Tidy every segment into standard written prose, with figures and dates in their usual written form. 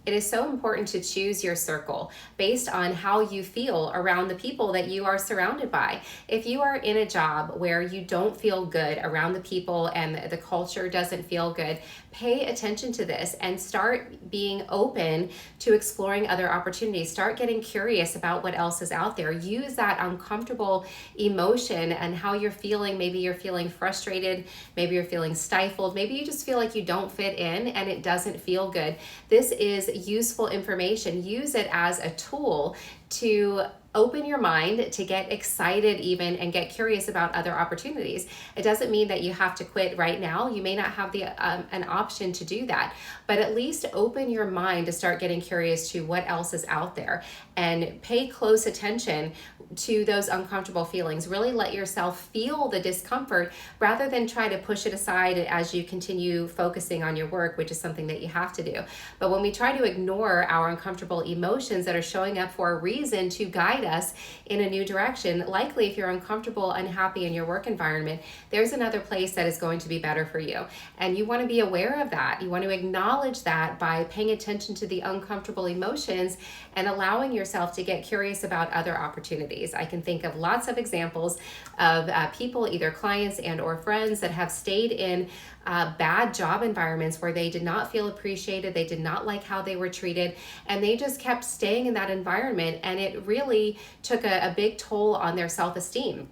It is so important to choose your circle based on how you feel around the people that you are surrounded by. If you are in a job where you don't feel good around the people and the culture doesn't feel good, pay attention to this and start being open to exploring other opportunities. Start getting curious about what else is out there. Use that uncomfortable emotion and how you're feeling. Maybe you're feeling frustrated, maybe you're feeling stifled, maybe you just feel like you don't fit in and it doesn't feel good. This is useful information. Use it as a tool to open your mind, to get excited even and get curious about other opportunities. It doesn't mean that you have to quit right now. You may not have the an option to do that, but at least open your mind to start getting curious to what else is out there and pay close attention to those uncomfortable feelings. Really let yourself feel the discomfort rather than try to push it aside as you continue focusing on your work, which is something that you have to do. But when we try to ignore our uncomfortable emotions that are showing up for a reason to guide us in a new direction, likely if you're uncomfortable, unhappy in your work environment, there's another place that is going to be better for you. And you want to be aware of that. You want to acknowledge that by paying attention to the uncomfortable emotions and allowing yourself to get curious about other opportunities. I can think of lots of examples of people, either clients and or friends, that have stayed in bad job environments where they did not feel appreciated, they did not like how they were treated, and they just kept staying in that environment, and it really took a big toll on their self-esteem.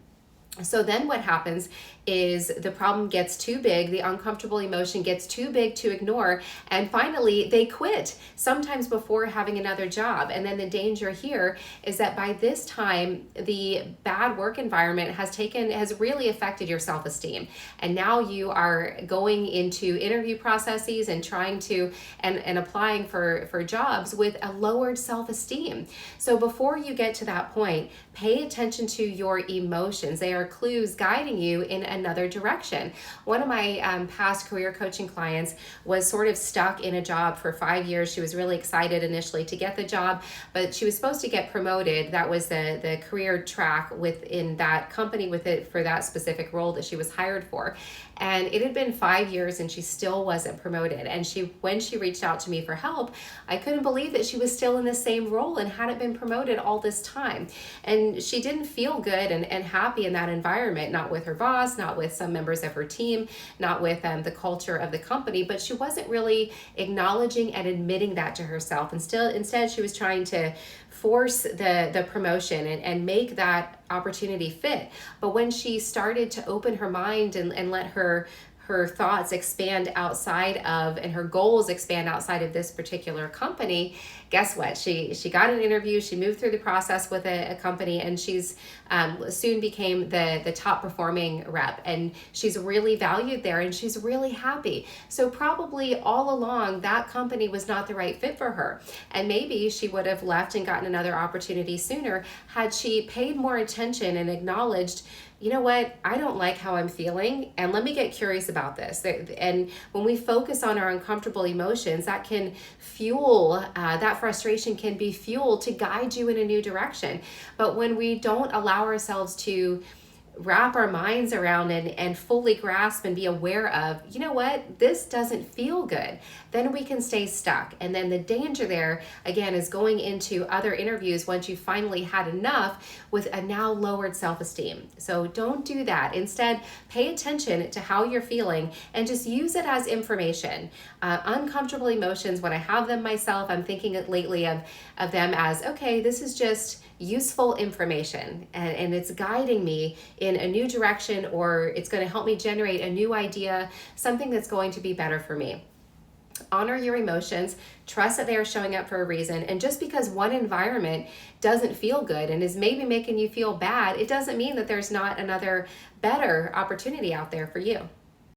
So then what happens is the problem gets too big, the uncomfortable emotion gets too big to ignore, and finally they quit, sometimes before having another job. And then the danger here is that by this time, the bad work environment has really affected your self-esteem. And now you are going into interview processes and trying to and applying for jobs with a lowered self-esteem. So before you get to that point, pay attention to your emotions. They are clues guiding you in another direction. One of my past career coaching clients was sort of stuck in a job for 5 years. She was really excited initially to get the job, but she was supposed to get promoted. That was the career track within that company with it for that specific role that she was hired for. And it had been 5 years and she still wasn't promoted. And when she reached out to me for help, I couldn't believe that she was still in the same role and hadn't been promoted all this time. And she didn't feel good and happy in that environment, not with her boss, not with some members of her team, not with the culture of the company, but she wasn't really acknowledging and admitting that to herself. Instead, she was trying to force the promotion and make that opportunity fit. But when she started to open her mind and let her thoughts expand outside of, and her goals expand outside of this particular company, guess what? She got an interview, she moved through the process with a company, and she's soon became the top performing rep, and she's really valued there and she's really happy. So probably all along that company was not the right fit for her, and maybe she would have left and gotten another opportunity sooner had she paid more attention and acknowledged, you know what, I don't like how I'm feeling, and let me get curious about this. And when we focus on our uncomfortable emotions, that can fuel, that frustration can be fuel to guide you in a new direction. But when we don't allow ourselves to wrap our minds around and fully grasp and be aware of, you know what, this doesn't feel good, then we can stay stuck. And then the danger there, again, is going into other interviews once you finally had enough with a now lowered self-esteem. So don't do that. Instead, pay attention to how you're feeling and just use it as information. Uncomfortable emotions, when I have them myself, I'm thinking lately of them as, okay, this is just useful information, and it's guiding me in a new direction, or it's going to help me generate a new idea, something that's going to be better for me. Honor your emotions, trust that they are showing up for a reason, and just because one environment doesn't feel good and is maybe making you feel bad, it doesn't mean that there's not another better opportunity out there for you.